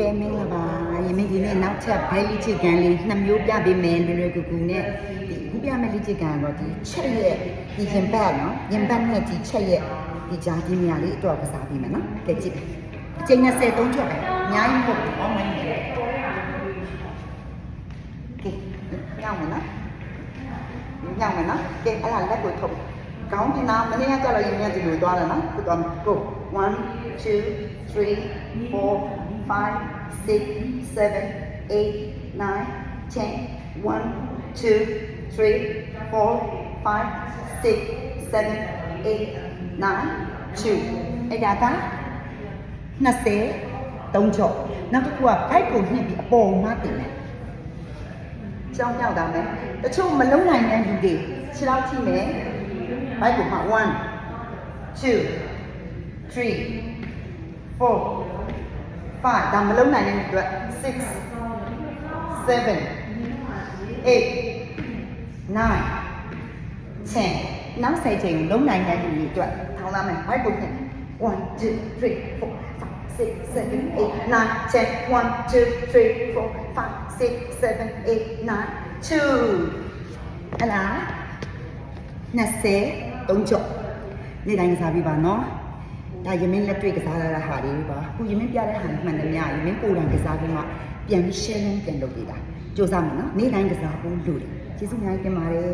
ကဲမင်္ဂလာပါယမင်းဒီနေ့နောက်ထပ်ဘိုင်လီချစ်ကန်လေး2မျိုးပြပေးမယ်လွယ်လွယ်ကူကူနဲ့ဒီခုပြမယ်လီချစ်ကန်တော့ဒီချက်ရဲ့ဒီရင်ပတ်နော်ရင်ပတ်နဲ့ဒီချက်ရဲ့ဒီဂျာကြီးမြာလေးအတော့ကစားပေးမယ်နော်ကဲကြည့်အချိန်20 3ချက်ပဲအများကြီးမဟုတ်ဘူးဟောမင်းကဲညောင်းမယ်နော်ညောင်းမယ်နော်ကဲအဲ့ဒါလက်ကိုထုတ်ကောင်းဒီနာမနေ့ကကြာလို့ရင်မြတ်ဒီလိုသွားတယ်နော်သူတော့ go 1 2 3 4 5 6 7 8 9 10 1 2 3 4 5 6 7 8 9 2အဲ့ဒါက20 3ချက်နောက်တစ်ခုကဘိုက်ကိုညှစ်ပြီးအပေါ်မှတင်တယ်ကြောင်းရောက်တာမယ်တချို့မလုံးနိုင်တဲ့လူတွေခြေထောက်ထိမယ်ဘိုက်ကိုမှ1 2 3 4 5ဒါမလုံးနိုင်တဲ့အတွက်6 7 8 9 10နောက်ဆက်ချိန်လုံးနိုင်တဲ့လူတွေအတွက်ထောင်းလာမယ်ဘိုက်ကိုညှစ်1 2 3 4 5 6 7 8 9 10 1 2 3 4 5 6 7 8 9 2ဟလာ20 3ကြော့နေ့တိုင်းစားပြီးပါနော်ဒါယမင်းလက်တွေ့ကစားရတဲ့ဟာလေးပါအခုယမင်းပြတဲ့ဟာမှန်တယ်များယမင်းကိုယ်တိုင်ကစားပြီးမှပြန်ပြီး share လုပ်ပြန်လုပ်ပေးတာစူးစမ်းမယ်နော်နေ့တိုင်းကစားဖို့လိုတယ်ကျေးဇူးများတင်ပါတယ်